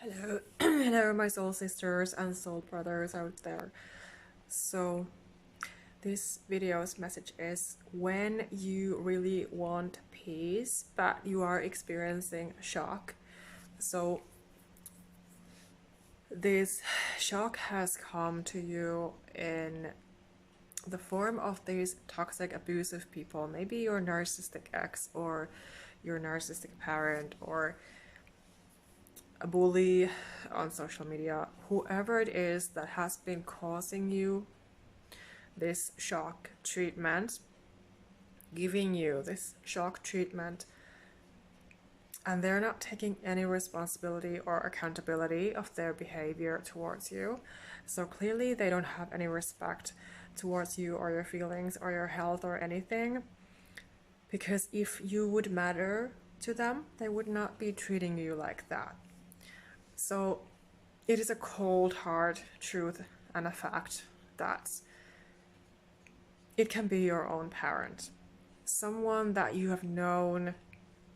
Hello, hello, my soul sisters and soul brothers out there. So, this video's message is when you really want peace, but you are experiencing shock. So, this shock has come to you in the form of these toxic, abusive people. Maybe your narcissistic ex, or your narcissistic parent, or a bully on social media, whoever it is that has been causing you this shock treatment, giving you this shock treatment, and they're not taking any responsibility or accountability of their behavior towards you. So clearly they don't have any respect towards you or your feelings or your health or anything, because if you would matter to them, they would not be treating you like that. So it is a cold, hard truth and a fact that it can be your own parent, someone that you have known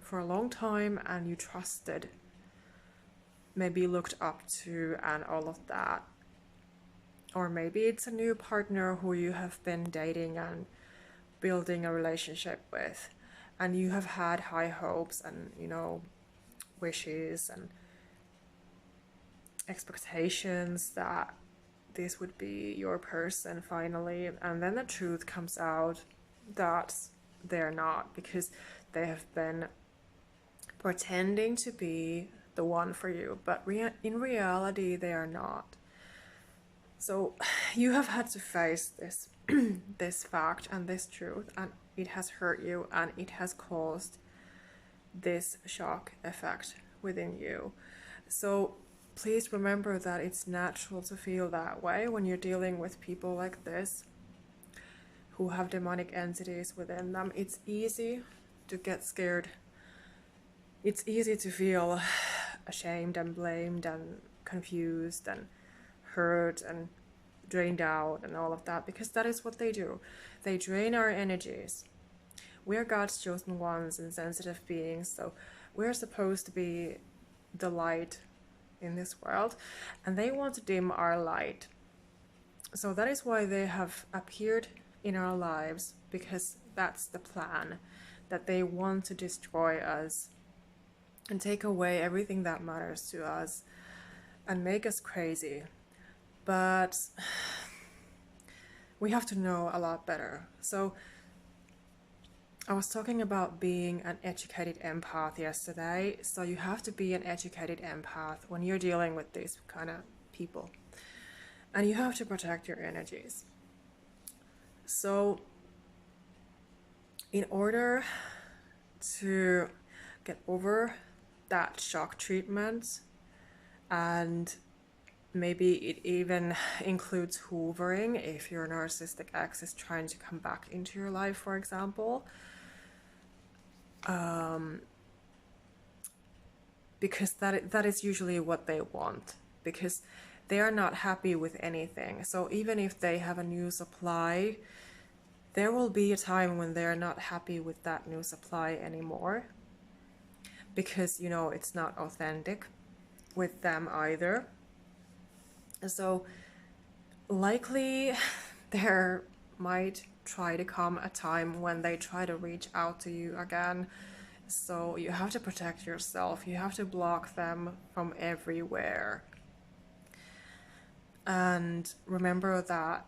for a long time and you trusted, maybe looked up to, and all of that. Or maybe it's a new partner who you have been dating and building a relationship with, and you have had high hopes and, wishes and expectations that this would be your person finally, and then the truth comes out that they're not, because they have been pretending to be the one for you, but in reality they are not. So you have had to face this this fact and this truth, and it has hurt you and it has caused this shock effect within you. So please remember that it's natural to feel that way when you're dealing with people like this who have demonic entities within them. It's easy to get scared. It's easy to feel ashamed and blamed and confused and hurt and drained out and all of that, because that is what they do. They drain our energies. We are God's chosen ones and sensitive beings, so we're supposed to be the light in this world, and they want to dim our light. So that is why they have appeared in our lives, because that's the plan, that they want to destroy us and take away everything that matters to us and make us crazy. But we have to know a lot better. So I was talking about being an educated empath yesterday. So you have to be an educated empath when you're dealing with these kind of people, and you have to protect your energies. So in order to get over that shock treatment, and maybe it even includes hoovering if your narcissistic ex is trying to come back into your life, for example, because that is usually what they want, because they are not happy with anything. So even if they have a new supply, there will be a time when they're not happy with that new supply anymore, because it's not authentic with them either. So likely there might try to come a time when they try to reach out to you again. So you have to protect yourself. You have to block them from everywhere. And remember that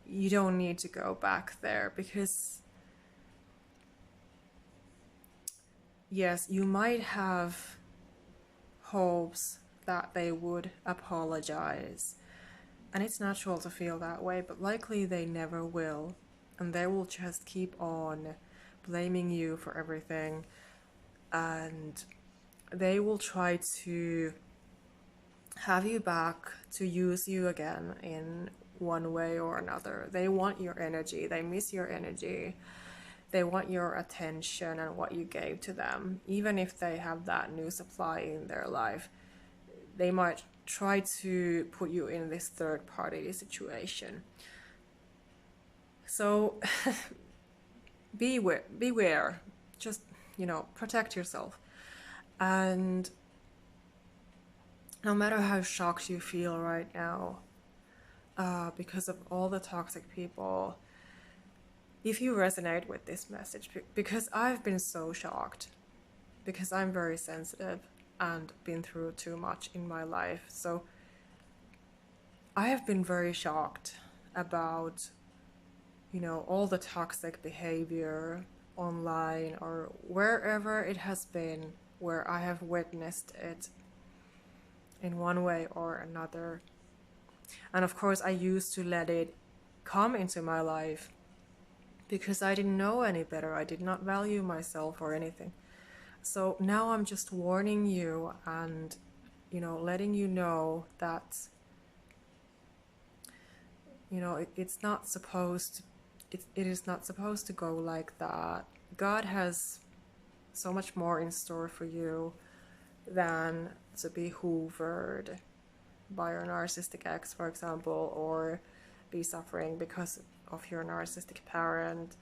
you don't need to go back there, because yes, you might have hopes that they would apologize, and it's natural to feel that way, but likely they never will, and they will just keep on blaming you for everything, and they will try to have you back to use you again in one way or another. They want your energy, they miss your energy, they want your attention and what you gave to them. Even if they have that new supply in their life, they might try to put you in this third party situation. So beware, just protect yourself. And no matter how shocked you feel right now, because of all the toxic people, if you resonate with this message, because I've been so shocked, because I'm very sensitive and been through too much in my life. So I have been very shocked about, all the toxic behavior online or wherever it has been, where I have witnessed it in one way or another. And of course, I used to let it come into my life because I didn't know any better. I did not value myself or anything. So now I'm just warning you and, letting you know that, it's not supposed it is not supposed to go like that. God has so much more in store for you than to be hoovered by your narcissistic ex, for example, or be suffering because of your narcissistic parent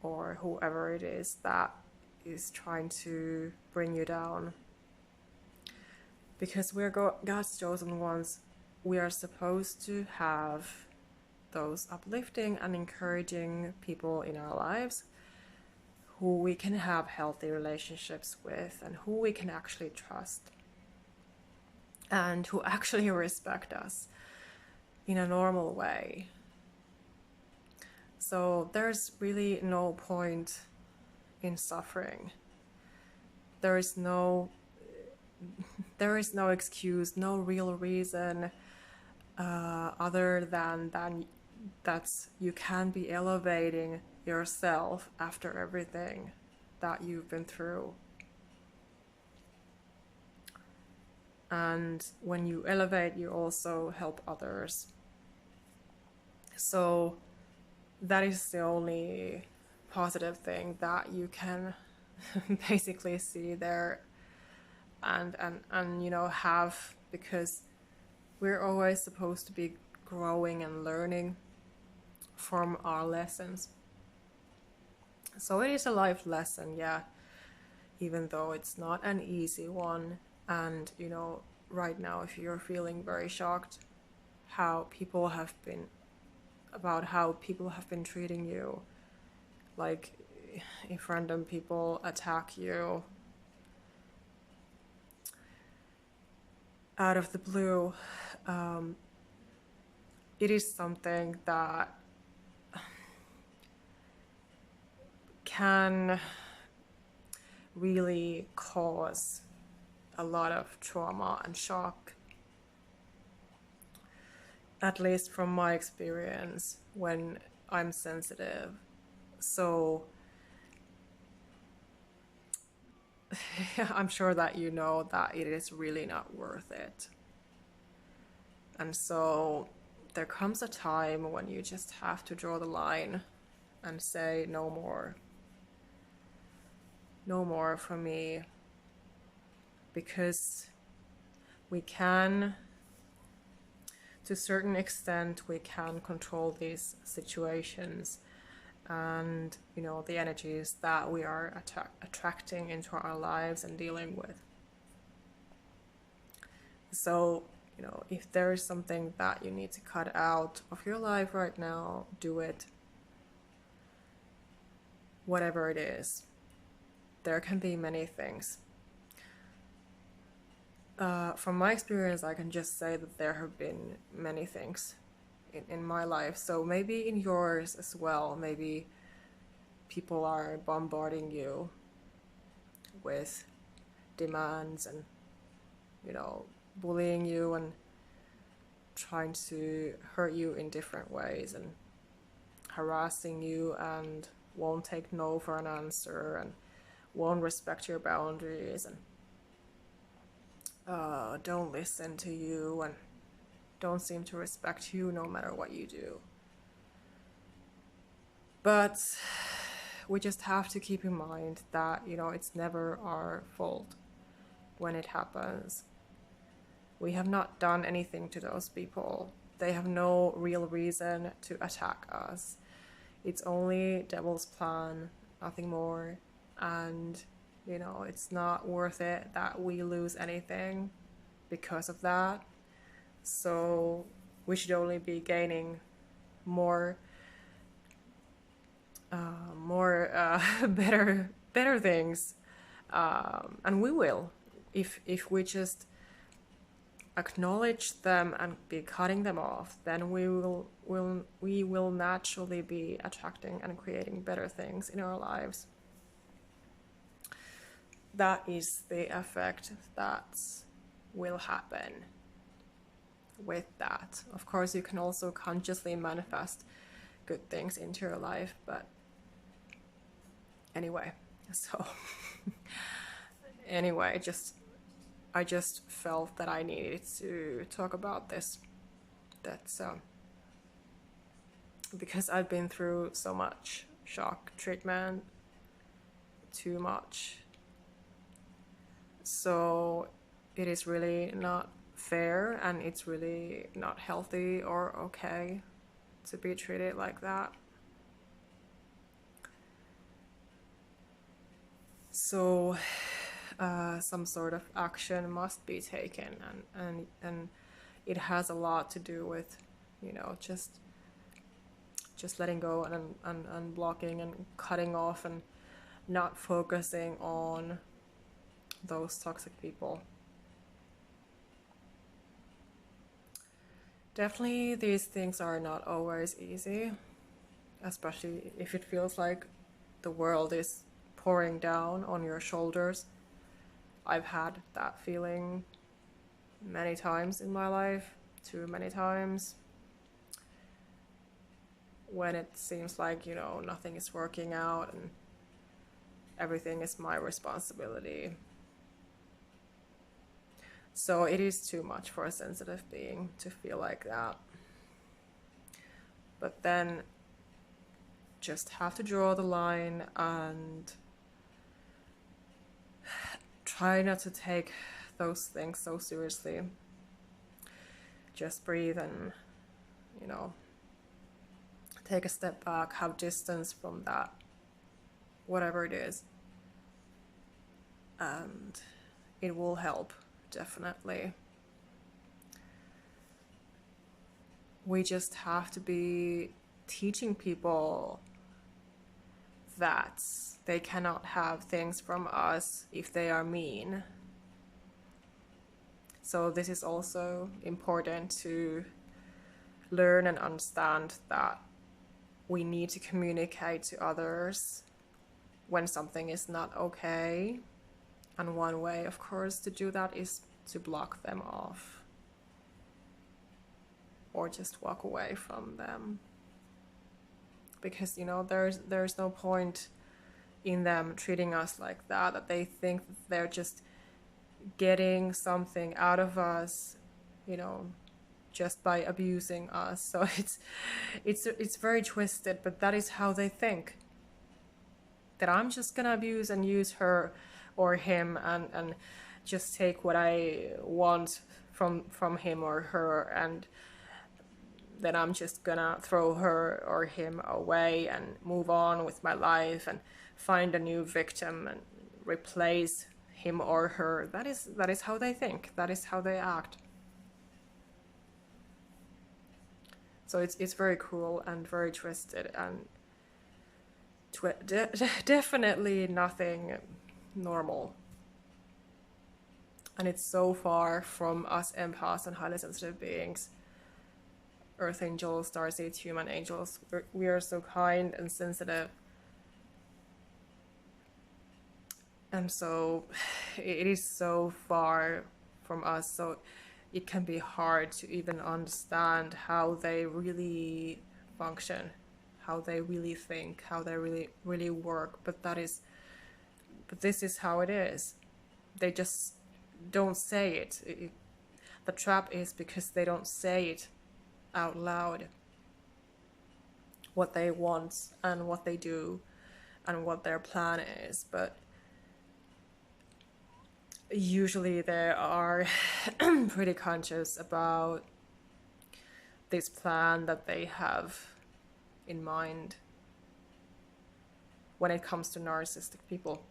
or whoever it is that is trying to bring you down. Because we're God's chosen ones, we are supposed to have those uplifting and encouraging people in our lives who we can have healthy relationships with and who we can actually trust and who actually respect us in a normal way. So there's really no point in suffering. There is no excuse, no real reason other than that you can be elevating yourself after everything that you've been through. And when you elevate, you also help others. So that is the only positive thing that you can basically see there and have, because we're always supposed to be growing and learning from our lessons. So it is a life lesson, yeah, even though it's not an easy one. And right now, if you're feeling very shocked how people have been treating you, like if random people attack you out of the blue, it is something that can really cause a lot of trauma and shock, at least from my experience when I'm sensitive. So I'm sure that you know that it is really not worth it. And so there comes a time when you just have to draw the line and say no more. No more from me. Because we can, to a certain extent, we can control these situations and the energies that we are attracting into our lives and dealing with. So if there is something that you need to cut out of your life right now, do it. Whatever it is. There can be many things. From my experience, I can just say that there have been many things in my life. So maybe in yours as well, maybe people are bombarding you with demands and, bullying you and trying to hurt you in different ways and harassing you and won't take no for an answer and won't respect your boundaries and don't listen to you and don't seem to respect you no matter what you do. But we just have to keep in mind that, it's never our fault when it happens. We have not done anything to those people. They have no real reason to attack us. It's only devil's plan, nothing more. And, it's not worth it that we lose anything because of that. So we should only be gaining more better things, and we will, if we just acknowledge them and be cutting them off, then we will naturally be attracting and creating better things in our lives. That is the effect that will happen with that. Of course, you can also consciously manifest good things into your life, but anyway, so anyway, I just felt that I needed to talk about this. That's because I've been through so much shock treatment, too much. So it is really not fair, and it's really not healthy or okay to be treated like that. So some sort of action must be taken, and it has a lot to do with, you know, just letting go and blocking and cutting off and not focusing on those toxic people. Definitely these things are not always easy, especially if it feels like the world is pouring down on your shoulders. I've had that feeling many times in my life, too many times, when it seems like, you know, nothing is working out and everything is my responsibility. So it is too much for a sensitive being to feel like that. But then just have to draw the line and try not to take those things so seriously. Just breathe and, you know, take a step back, have distance from that, whatever it is. And it will help, definitely. We just have to be teaching people that they cannot have things from us if they are mean. So this is also important to learn and understand, that we need to communicate to others when something is not okay. And one way, of course, to do that is to block them off or just walk away from them. Because, you know, there's no point in them treating us like that, that they think that they're just getting something out of us, you know, just by abusing us. So it's very twisted, but that is how they think. That I'm just gonna abuse and use her or him and just take what I want from him or her, and then I'm just gonna throw her or him away and move on with my life and find a new victim and replace him or her. That is how they think. That is how they act. So it's very cruel and very twisted, and definitely nothing normal. And it's so far from us empaths and highly sensitive beings, earth angels, starseeds, human angels. We are so kind and sensitive, and so it is so far from us. So it can be hard to even understand how they really function, how they really think, how they really work. But this is how it is. They just don't say it. The trap is because they don't say it out loud, what they want and what they do and what their plan is. But usually they are pretty conscious about this plan that they have in mind when it comes to narcissistic people.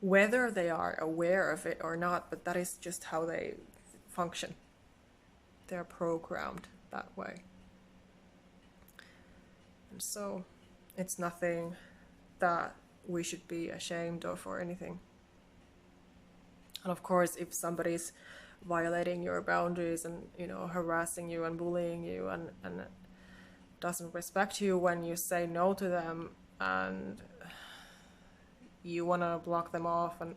whether they are aware of it or not, but that is just how they function. They're programmed that way. And so it's nothing that we should be ashamed of or anything. And of course, if somebody's violating your boundaries and, you know, harassing you and bullying you and doesn't respect you when you say no to them, and you want to block them off and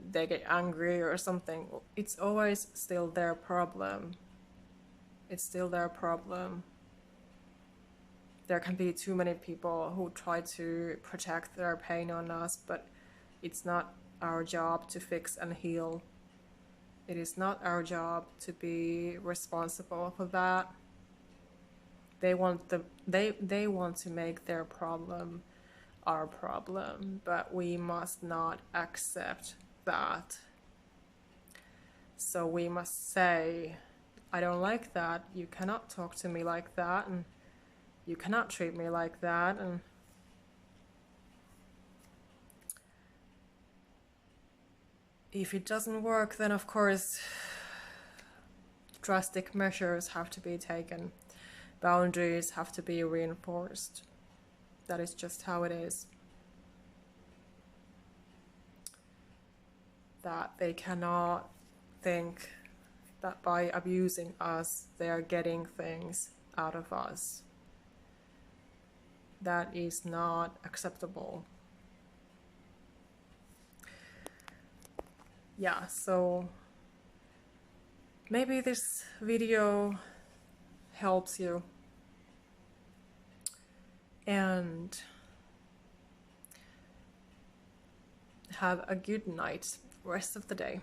they get angry or something, it's always still their problem. It's still their problem. There can be too many people who try to project their pain on us, but it's not our job to fix and heal. It is not our job to be responsible for that. They want to make their problem our problem, but we must not accept that. So we must say, I don't like that. You cannot talk to me like that, and you cannot treat me like that. And if it doesn't work, then of course drastic measures have to be taken. Boundaries have to be reinforced. That is just how it is. That they cannot think that by abusing us, they are getting things out of us. That is not acceptable. Yeah, so maybe this video helps you. And have a good night, rest of the day.